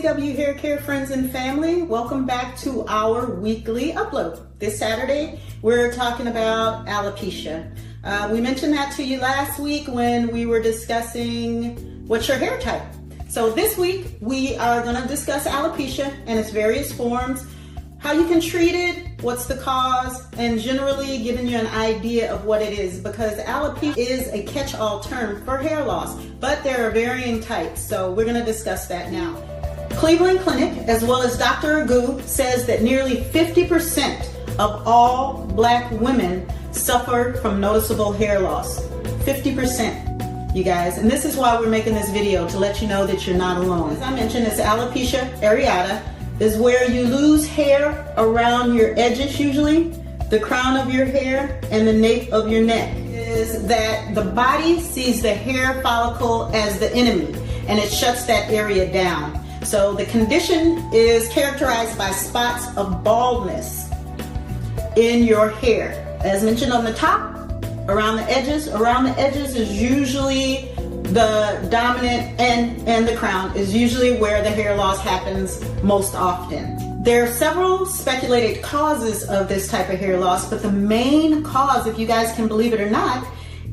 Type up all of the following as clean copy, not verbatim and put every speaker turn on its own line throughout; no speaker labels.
CW Haircare friends and family. Welcome back to our weekly upload. This Saturday, we're talking about alopecia. We mentioned that to you last week when we were discussing what's your hair type. So this week, we are going to discuss alopecia and its various forms, how you can treat it, what's the cause, and generally giving you an idea of what it is, because alopecia is a catch-all term for hair loss, but there are varying types, so we're going to discuss that now. Cleveland Clinic, as well as Dr. Agu, says that nearly 50% of all black women suffer from noticeable hair loss. 50%, you guys, and this is why we're making this video, to let you know that you're not alone. As I mentioned, it's alopecia areata. Is where you lose hair around your edges, usually, the crown of your hair and the nape of your neck. Is that the body sees the hair follicle as the enemy and it shuts that area down. So the condition is characterized by spots of baldness in your hair. As mentioned on the top, around the edges is usually the dominant and the crown is usually where the hair loss happens most often. There are several speculated causes of this type of hair loss, but the main cause, if you guys can believe it or not,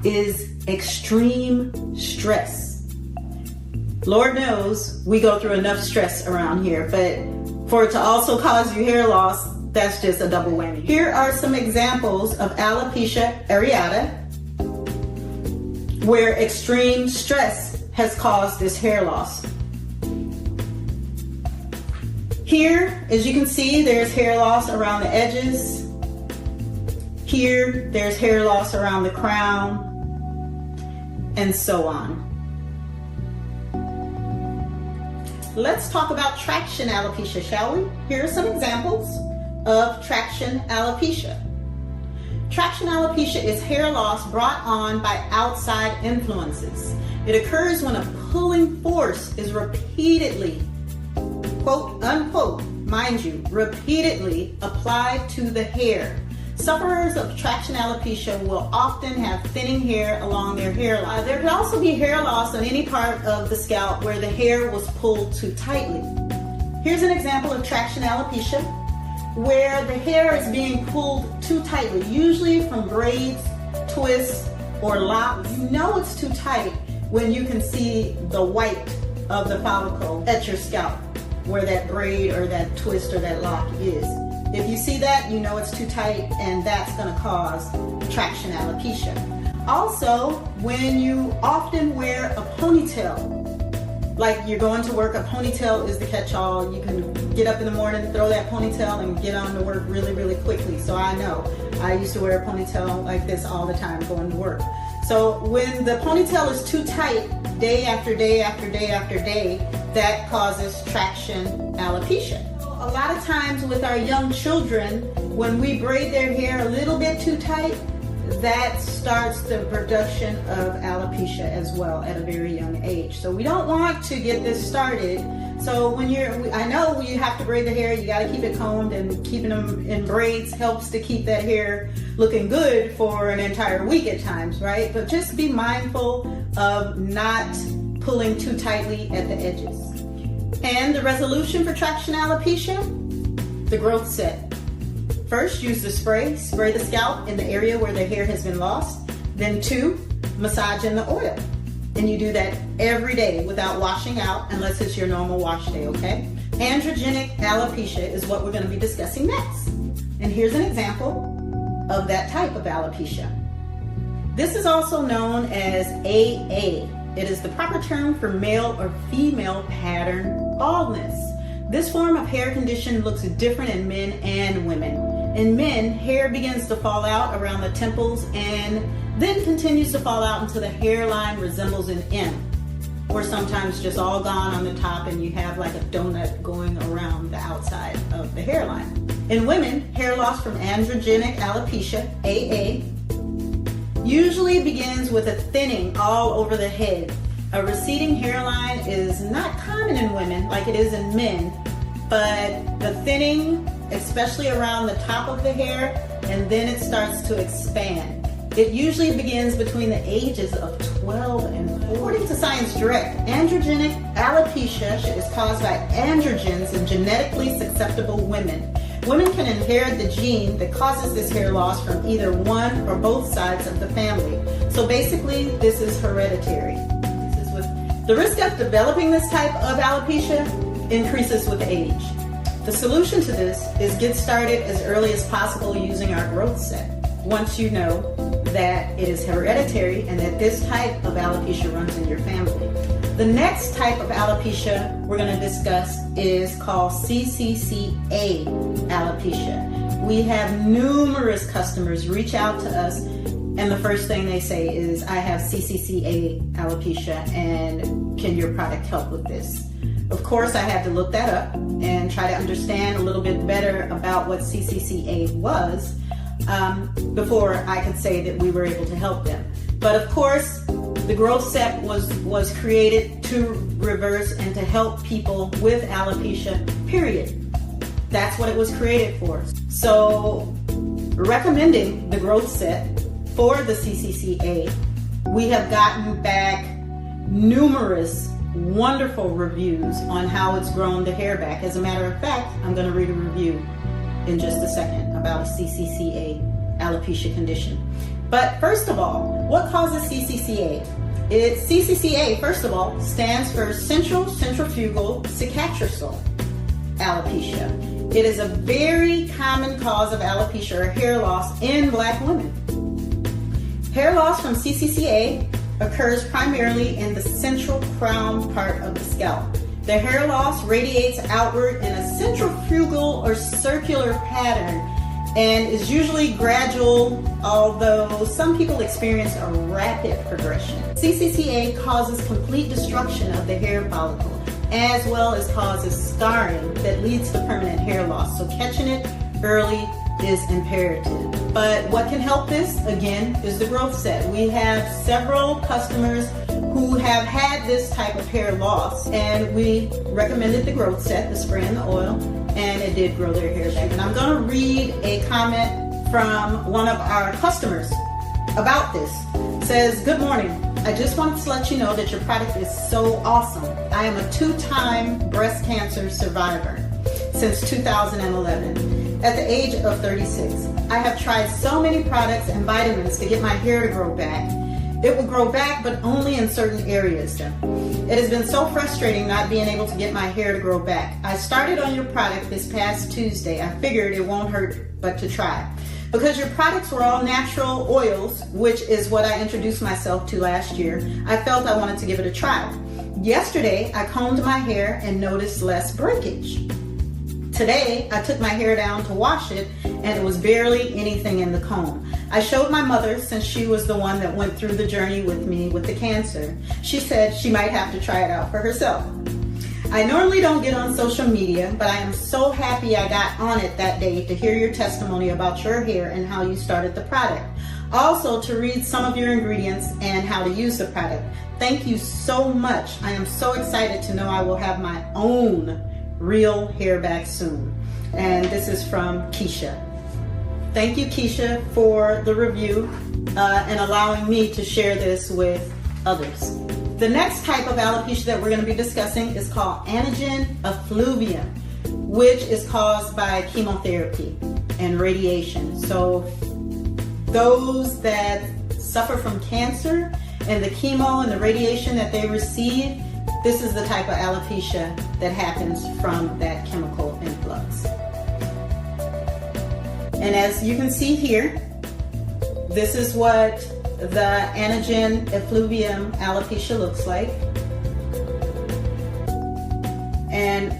is extreme stress. Lord knows we go through enough stress around here, but for it to also cause you hair loss, that's just a double whammy. Here are some examples of alopecia areata where extreme stress has caused this hair loss. Here, as you can see, there's hair loss around the edges. Here, there's hair loss around the crown, and so on. Let's talk about traction alopecia, shall we? Here are some examples of traction alopecia. Traction alopecia is hair loss brought on by outside influences. It occurs when a pulling force is repeatedly, quote unquote, mind you, repeatedly applied to the hair. Sufferers of traction alopecia will often have thinning hair along their hairline. There can also be hair loss on any part of the scalp where the hair was pulled too tightly. Here's an example of traction alopecia, where the hair is being pulled too tightly, usually from braids, twists, or locks. You know it's too tight when you can see the white of the follicle at your scalp, where that braid or that twist or that lock is. If you see that, you know it's too tight, and that's going to cause traction alopecia. Also, when you often wear a ponytail, like you're going to work, a ponytail is the catch-all. You can get up in the morning, throw that ponytail, and get on to work really, really quickly. So I know. I used to wear a ponytail like this all the time going to work. So when the ponytail is too tight, day after day after day after day, that causes traction alopecia. A lot of times with our young children, when we braid their hair a little bit too tight, that starts the production of alopecia as well at a very young age. So we don't want to get this started. So when I know you have to braid the hair, you got to keep it combed, and keeping them in braids helps to keep that hair looking good for an entire week at times, right? But just be mindful of not pulling too tightly at the edges. And the resolution for traction alopecia, the growth set. First, use the spray the scalp in the area where the hair has been lost. Then 2, massage in the oil. And you do that every day without washing out, unless it's your normal wash day, okay? Androgenic alopecia is what we're going to be discussing next. And here's an example of that type of alopecia. This is also known as AA. It is the proper term for male or female pattern baldness. This form of hair condition looks different in men and women. In men, hair begins to fall out around the temples and then continues to fall out until the hairline resembles an M, or sometimes just all gone on the top and you have like a donut going around the outside of the hairline. In women, hair loss from androgenic alopecia, AA, usually begins with a thinning all over the head. A receding hairline is not common in women like it is in men, but the thinning, especially around the top of the hair, and then it starts to expand. It usually begins between the ages of 12 and 40. According to Science Direct, androgenic alopecia is caused by androgens in genetically susceptible women. Women can inherit the gene that causes this hair loss from either one or both sides of the family. So basically, this is hereditary. The risk of developing this type of alopecia increases with age. The solution to this is get started as early as possible using our growth set. Once you know that it is hereditary and that this type of alopecia runs in your family. The next type of alopecia we're going to discuss is called CCCA alopecia. We have numerous customers reach out to us, and the first thing they say is, I have CCCA alopecia, and can your product help with this? Of course, I had to look that up and try to understand a little bit better about what CCCA was before I could say that we were able to help them. But of course, the growth set was created to reverse and to help people with alopecia, period. That's what it was created for. So, recommending the growth set for the CCCA, we have gotten back numerous wonderful reviews on how it's grown the hair back. As a matter of fact, I'm going to read a review in just a second about a CCCA alopecia condition. But first of all, what causes CCCA? CCCA, first of all, stands for centrifugal cicatricial alopecia. It is a very common cause of alopecia or hair loss in Black women. Hair loss from CCCA occurs primarily in the central crown part of the scalp. The hair loss radiates outward in a centrifugal or circular pattern and is usually gradual, although some people experience a rapid progression. CCCA causes complete destruction of the hair follicle, as well as causes scarring that leads to permanent hair loss. So catching it early is imperative. But what can help this, again, is the growth set. We have several customers who have had this type of hair loss, and we recommended the growth set, the spray and the oil, and it did grow their hair back. And I'm going to read a comment from one of our customers about this. It says, "Good morning. I just wanted to let you know that your product is so awesome. I am a 2-time breast cancer survivor since 2011. At the age of 36, I have tried so many products and vitamins to get my hair to grow back. It will grow back, but only in certain areas. It has been so frustrating not being able to get my hair to grow back. I started on your product this past Tuesday. I figured it won't hurt but to try. Because your products were all natural oils, which is what I introduced myself to last year, I felt I wanted to give it a try. Yesterday, I combed my hair and noticed less breakage. Today, I took my hair down to wash it, and it was barely anything in the comb. I showed my mother, since she was the one that went through the journey with me with the cancer. She said she might have to try it out for herself. I normally don't get on social media, but I am so happy I got on it that day to hear your testimony about your hair and how you started the product. Also, to read some of your ingredients and how to use the product. Thank you so much. I am so excited to know I will have my own real hair back soon." And this is from Keisha. Thank you, Keisha, for the review and allowing me to share this with others. The next type of alopecia that we're going to be discussing is called anagen effluvium, which is caused by chemotherapy and radiation. So those that suffer from cancer and the chemo and the radiation that they receive, this is the type of alopecia that happens from that chemical influx. And as you can see here, this is what the anagen effluvium alopecia looks like. And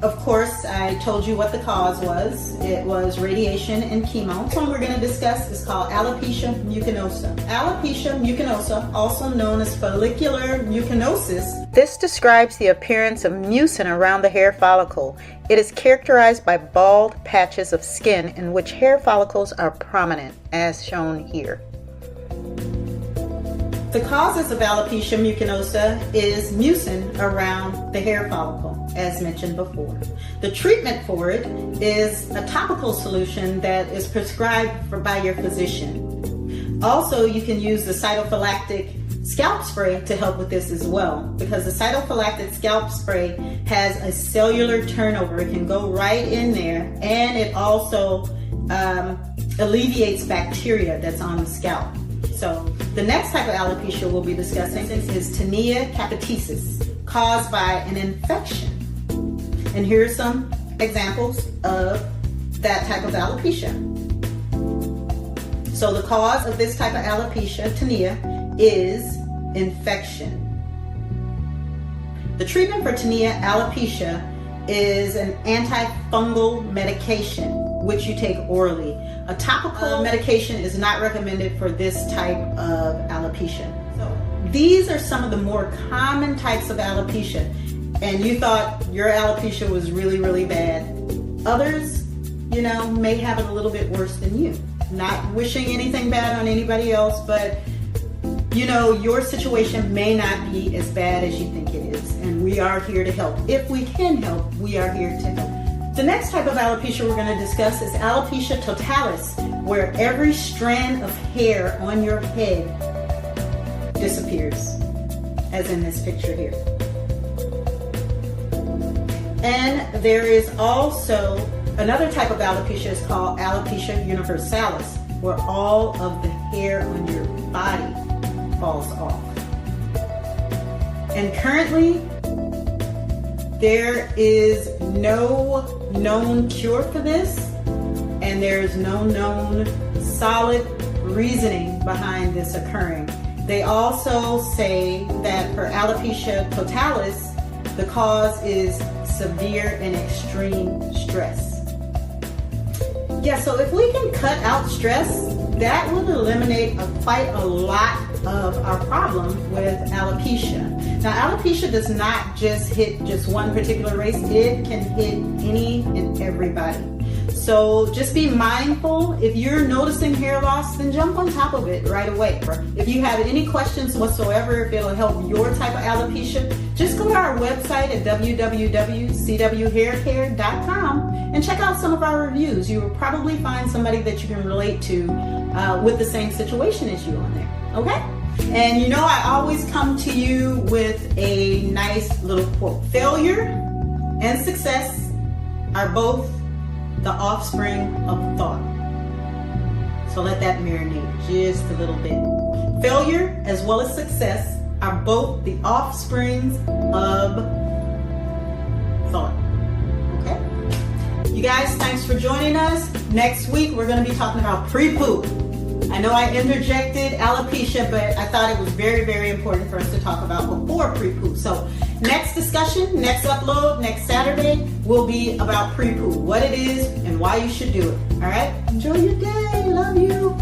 of course, I told you what the cause was. It was radiation and chemo. The one we're going to discuss is called alopecia mucinosa. Alopecia mucinosa, also known as follicular mucinosis. This describes the appearance of mucin around the hair follicle. It is characterized by bald patches of skin in which hair follicles are prominent, as shown here. The causes of alopecia mucinosa is mucin around the hair follicle, as mentioned before. The treatment for it is a topical solution that is prescribed by your physician. Also, you can use the cytophylactic scalp spray to help with this as well, because the cytophylactic scalp spray has a cellular turnover. It can go right in there, and it also alleviates bacteria that's on the scalp. So the next type of alopecia we'll be discussing is tinea capitosis, caused by an infection. And here are some examples of that type of alopecia. So the cause of this type of alopecia, tinea, is infection. The treatment for tinea alopecia is an antifungal medication, which you take orally. A topical medication is not recommended for this type of alopecia. So these are some of the more common types of alopecia. And you thought your alopecia was really, really bad. Others, may have it a little bit worse than you. Not wishing anything bad on anybody else, but your situation may not be as bad as you think it is, and we are here to help. If we can help, we are here to help. The next type of alopecia we're going to discuss is alopecia totalis, where every strand of hair on your head disappears, as in this picture here. And there is also another type of alopecia is called alopecia universalis, where all of the hair on your body falls off. And currently, there is no known cure for this, and there is no known solid reasoning behind this occurring. They also say that for alopecia totalis, the cause is severe and extreme stress. Yeah, so if we can cut out stress, that would eliminate quite a lot of our problem with alopecia. Now, alopecia does not just hit just one particular race. It can hit any and everybody. So just be mindful. If you're noticing hair loss, then jump on top of it right away. If you have any questions whatsoever, if it'll help your type of alopecia, just go to our website at www.cwhaircare.com and check out some of our reviews. You will probably find somebody that you can relate to with the same situation as you on there. Okay? And I always come to you with a nice little quote. Failure and success are both the offspring of thought. So let that marinate just a little bit. Failure as well as success are both the offsprings of thought. Okay? You guys, thanks for joining us. Next week, we're going to be talking about pre-poop. I know I interjected alopecia, but I thought it was very, very important for us to talk about before pre-poop. So next discussion, next upload, next Saturday will be about pre-poop, what it is and why you should do it. All right? Enjoy your day. Love you.